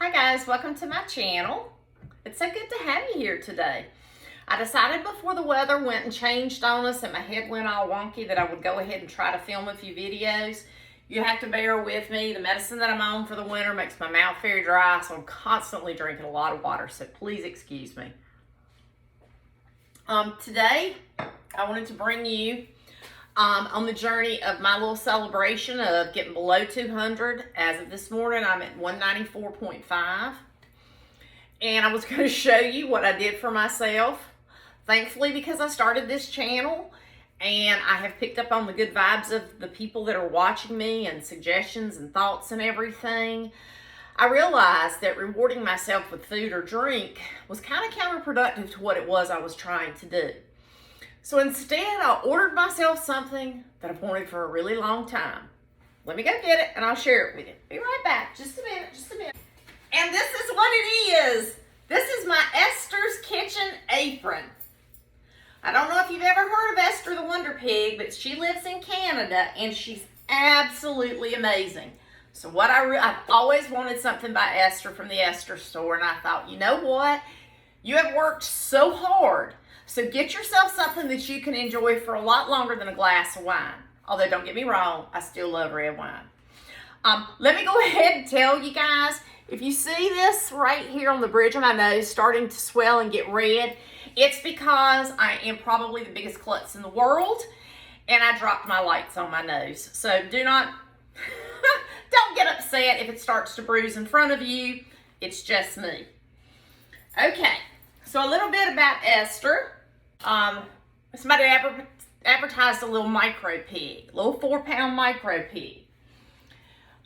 Hi guys, welcome to my channel. It's so good to have you here today. I decided before the weather went and changed on us and my head went all wonky that I would go ahead and try to film a few videos. You have to bear with me. The medicine that I'm on for the winter makes my mouth very dry, so I'm constantly drinking a lot of water, so please excuse me. Today, I wanted to bring you on the journey of my little celebration of getting below 200. As of this morning, I'm at 194.5. And I was going to show you what I did for myself. Thankfully, because I started this channel and I have picked up on the good vibes of the people that are watching me and suggestions and thoughts and everything, I realized that rewarding myself with food or drink was kind of counterproductive to what it was I was trying to do. So instead, I ordered myself something that I've wanted for a really long time. Let me go get it and I'll share it with you. Be right back. Just a minute. And this is what it is. This is my Esther's Kitchen apron. I don't know if you've ever heard of Esther the Wonder Pig, but she lives in Canada and she's absolutely amazing. So I've always wanted something by Esther from the Esther store, and I thought, you know what? You have worked so hard. So get yourself something that you can enjoy for a lot longer than a glass of wine. Although, don't get me wrong, I still love red wine. Let me go ahead and tell you guys, if you see this right here on the bridge of my nose starting to swell and get red, it's because I am probably the biggest klutz in the world, and I dropped my lights on my nose. So don't get upset if it starts to bruise in front of you. It's just me. Okay, so a little bit about Esther. Somebody advertised a little micro pig, a little 4-pound micro pig.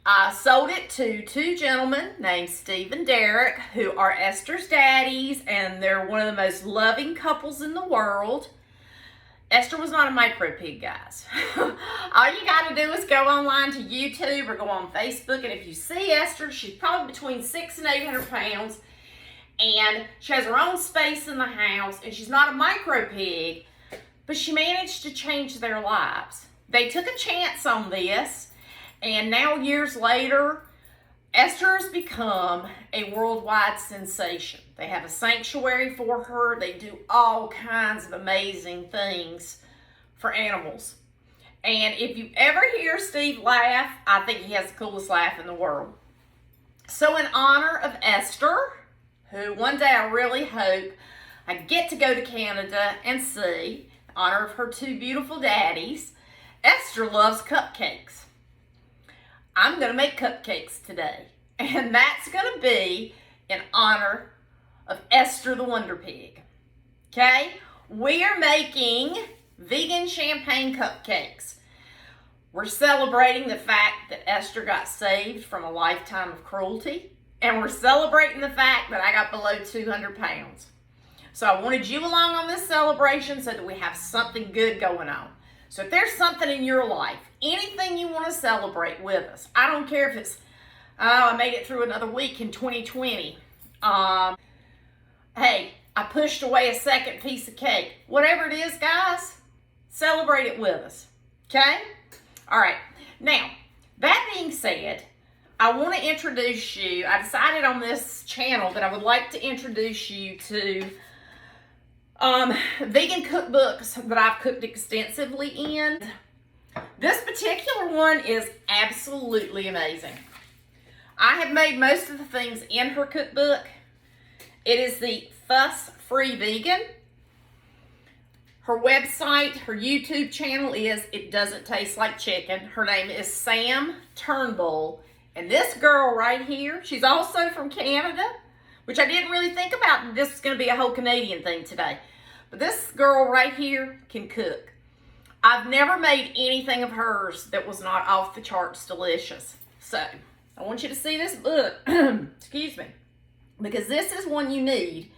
I sold it to two gentlemen named Steve and Derek, who are Esther's daddies, and they're one of the most loving couples in the world. Esther was not a micro pig, guys. All you got to do is go online to YouTube or go on Facebook, and if you see Esther, she's probably between 600 and 800 pounds. And she has her own space in the house, and she's not a micro pig, but she managed to change their lives. They took a chance on this, and now years later, Esther has become a worldwide sensation. They have a sanctuary for her. They do all kinds of amazing things for animals. And if you ever hear Steve laugh, I think he has the coolest laugh in the world. So in honor of Esther, who one day I really hope I get to go to Canada and see, in honor of her two beautiful daddies, Esther loves cupcakes. I'm going to make cupcakes today, and that's going to be in honor of Esther the Wonder Pig. Okay? We are making vegan champagne cupcakes. We're celebrating the fact that Esther got saved from a lifetime of cruelty. And we're celebrating the fact that I got below 200 pounds. So I wanted you along on this celebration so that we have something good going on. So if there's something in your life, anything you want to celebrate with us, I don't care if it's, I made it through another week in 2020. Hey, I pushed away a second piece of cake. Whatever it is, guys, celebrate it with us. Okay? All right. Now, that being said, I want to introduce you. I decided on this channel that I would like to introduce you to vegan cookbooks that I've cooked extensively in. This particular one is absolutely amazing. I have made most of the things in her cookbook. It is the Fuss-Free Vegan. Her website, her YouTube channel is It Doesn't Taste Like Chicken. Her name is Sam Turnbull. And this girl right here, she's also from Canada, which I didn't really think about. This was going to be a whole Canadian thing today. But this girl right here can cook. I've never made anything of hers that was not off the charts delicious. So, I want you to see this book. Excuse me. Because this is one you need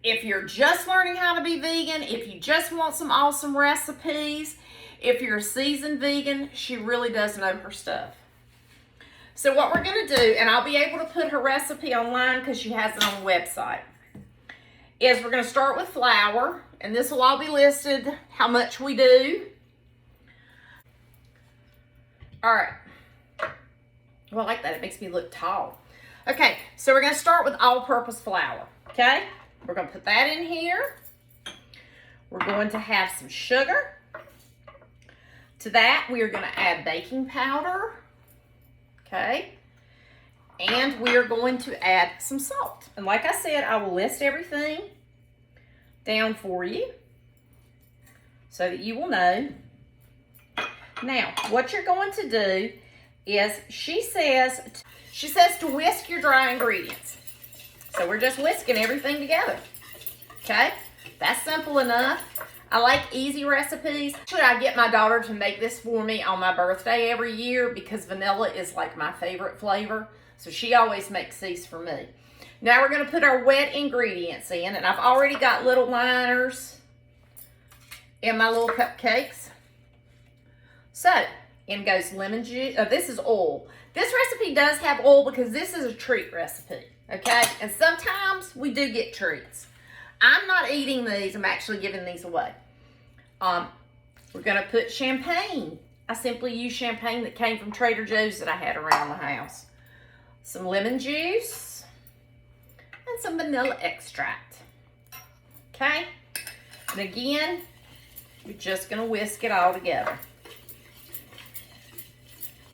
if you're just learning how to be vegan, if you just want some awesome recipes, if you're a seasoned vegan, she really does know her stuff. So what we're going to do, and I'll be able to put her recipe online because she has it on the website, is we're going to start with flour, and this will all be listed how much we do. All right. Well, I like that. It makes me look tall. Okay, so we're gonna start with all-purpose flour, okay? We're gonna put that in here. We're going to have some sugar. To that, we are gonna add baking powder, okay? And we are going to add some salt. And like I said, I will list everything down for you so that you will know. Now, what you're going to do is, she says to whisk your dry ingredients. So we're just whisking everything together, okay? That's simple enough. I like easy recipes. Actually, I get my daughter to make this for me on my birthday every year because vanilla is like my favorite flavor. So she always makes these for me. Now we're gonna put our wet ingredients in, and I've already got little liners in my little cupcakes. So, in goes lemon juice. This is oil. This recipe does have oil because this is a treat recipe, okay? And sometimes we do get treats. I'm not eating these, I'm actually giving these away. We're gonna put champagne. I simply use champagne that came from Trader Joe's that I had around the house. Some lemon juice and some vanilla extract, okay? And again, you're just gonna whisk it all together.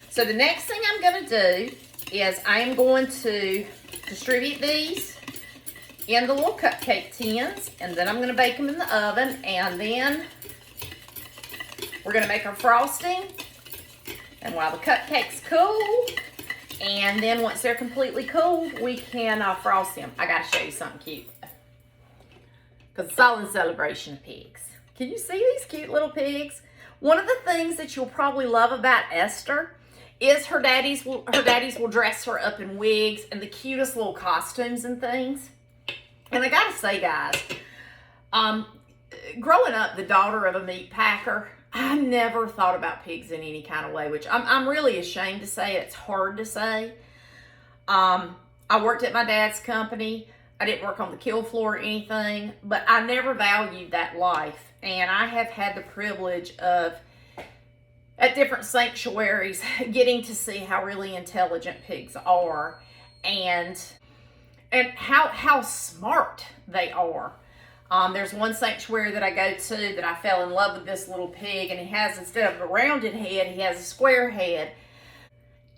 So the next thing I'm gonna do is I am going to distribute these in the little cupcake tins, and then I'm gonna bake them in the oven, and then we're gonna make our frosting. And while the cupcakes cool, and then once they're completely cooled, we can frost them. I gotta show you something cute, because it's all in celebration of pigs. Can you see these cute little pigs? One of the things that you'll probably love about Esther is her daddies will dress her up in wigs and the cutest little costumes and things. And I gotta say, guys, growing up the daughter of a meat packer, I never thought about pigs in any kind of way, which I'm really ashamed to say. It's hard to say. I worked at my dad's company. I didn't work on the kill floor or anything, but I never valued that life. And I have had the privilege of, at different sanctuaries, getting to see how really intelligent pigs are and how smart they are. There's one sanctuary that I go to that I fell in love with this little pig, and he has, instead of a rounded head, he has a square head.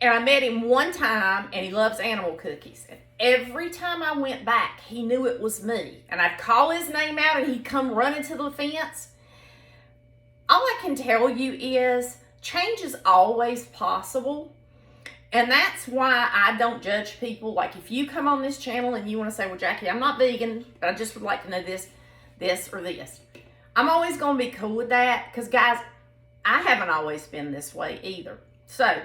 And I met him one time, and he loves animal cookies. And every time I went back, he knew it was me. And I'd call his name out, and he'd come running to the fence. All I can tell you is change is always possible. And that's why I don't judge people. Like, if you come on this channel and you want to say, well, Jackie, I'm not vegan, but I just would like to know this, or this. I'm always going to be cool with that, because, guys, I haven't always been this way either. So,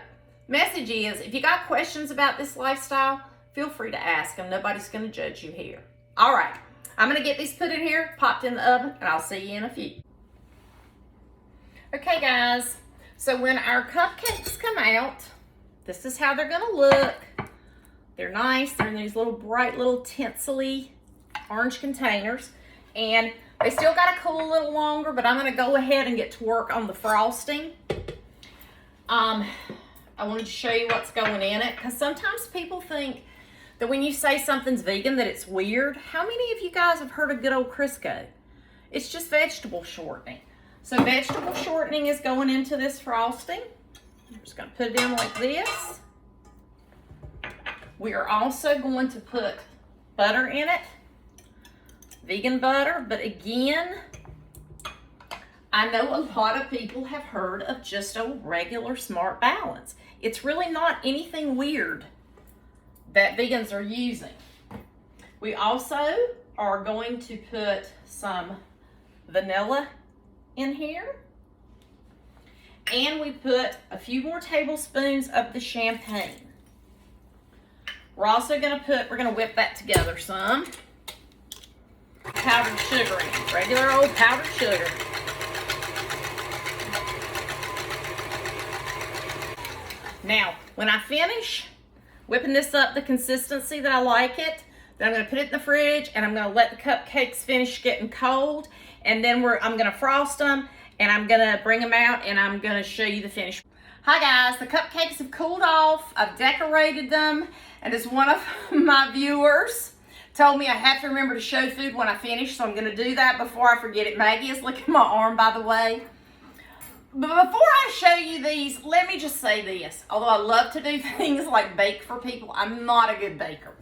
message is, if you got questions about this lifestyle, feel free to ask them. Nobody's going to judge you here. All right. I'm going to get these put in here, popped in the oven, and I'll see you in a few. Okay, guys. So, when our cupcakes come out, this is how they're going to look. They're nice. They're in these little bright little tinsely orange containers. And they still got to cool a little longer, but I'm going to go ahead and get to work on the frosting. I wanted to show you what's going in it, because sometimes people think that when you say something's vegan that it's weird. How many of you guys have heard of good old Crisco? It's just vegetable shortening. So vegetable shortening is going into this frosting. I'm just going to put it in like this. We are also going to put butter in it. Vegan butter, but again, I know a lot of people have heard of just a regular Smart Balance. It's really not anything weird that vegans are using. We also are going to put some vanilla in here. And we put a few more tablespoons of the champagne. We're also going to whip that together some. Powdered sugar in it. Regular old powdered sugar. Now, when I finish whipping this up the consistency that I like it, then I'm going to put it in the fridge, and I'm going to let the cupcakes finish getting cold, and then I'm going to frost them, and I'm going to bring them out, and I'm going to show you the finish. Hi guys, the cupcakes have cooled off. I've decorated them, and as one of my viewers told me I have to remember to show food when I finish, so I'm going to do that before I forget it. Maggie is licking my arm, by the way. But before I show you these, let me just say this. Although I love to do things like bake for people, I'm not a good baker.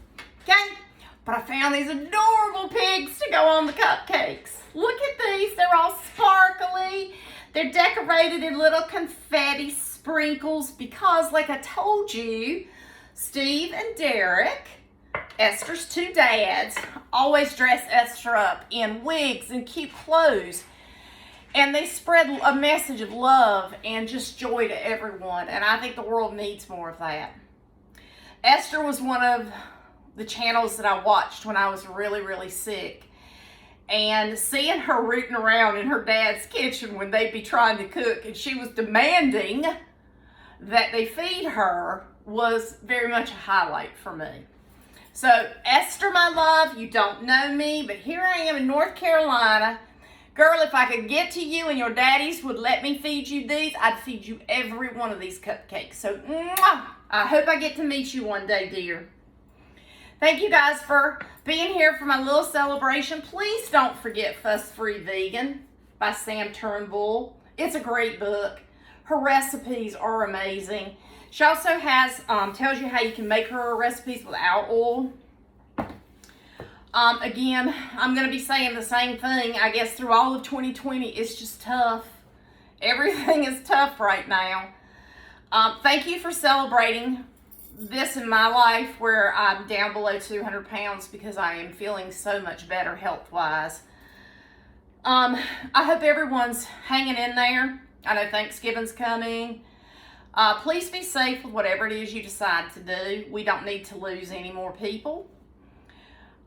Okay? But I found these adorable pigs to go on the cupcakes. Look at these. They're all sparkly. They're decorated in little confetti sprinkles because, like I told you, Steve and Derek, Esther's two dads, always dress Esther up in wigs and cute clothes. And they spread a message of love and just joy to everyone. And I think the world needs more of that. Esther was one of the channels that I watched when I was really, really sick. And seeing her rooting around in her dad's kitchen when they'd be trying to cook and she was demanding that they feed her was very much a highlight for me. So, Esther, my love, you don't know me, but here I am in North Carolina. Girl, if I could get to you and your daddies would let me feed you these, I'd feed you every one of these cupcakes. So, mwah, I hope I get to meet you one day, dear. Thank you guys for being here for my little celebration. Please don't forget Fuss Free Vegan by Sam Turnbull. It's a great book. Her recipes are amazing. She also has, tells you how you can make her recipes without oil. Again, I'm going to be saying the same thing, I guess, through all of 2020. It's just tough. Everything is tough right now. Thank you for celebrating this in my life where I'm down below 200 pounds because I am feeling so much better health-wise. I hope everyone's hanging in there. I know Thanksgiving's coming. Please be safe with whatever it is you decide to do. We don't need to lose any more people.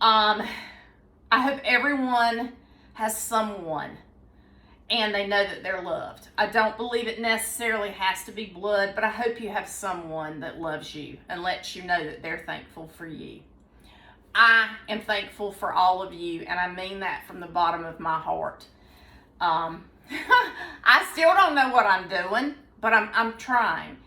I hope everyone has someone and they know that they're loved. I don't believe it necessarily has to be blood, but I hope you have someone that loves you and lets you know that they're thankful for you. I am thankful for all of you, and I mean that from the bottom of my heart. I still don't know what I'm doing, but I'm trying.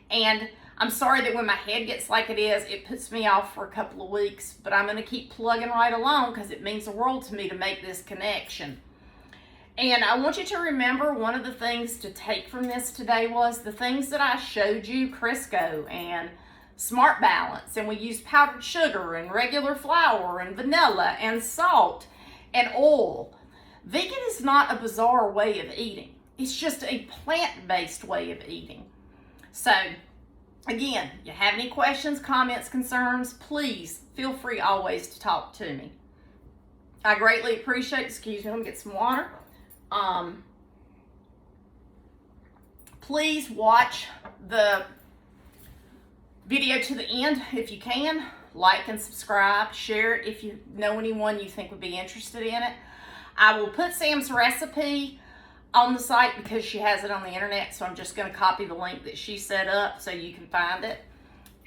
And I'm sorry that when my head gets like it is, it puts me off for a couple of weeks, but I'm going to keep plugging right along because it means the world to me to make this connection. And I want you to remember one of the things to take from this today was the things that I showed you, Crisco and Smart Balance, and we used powdered sugar and regular flour and vanilla and salt and oil. Vegan is not a bizarre way of eating. It's just a plant-based way of eating. So, again, you have any questions, comments, concerns, please feel free always to talk to me. I greatly appreciate, excuse me, let me get some water. Please watch the video to the end if you can. Like and subscribe. Share it if you know anyone you think would be interested in it. I will put Sam's recipe on the site because she has it on the internet, so I'm just going to copy the link that she set up so you can find it.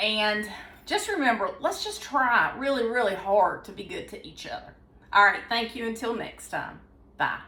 And just remember, let's just try really, really hard to be good to each other. All right, thank you. Until next time. Bye.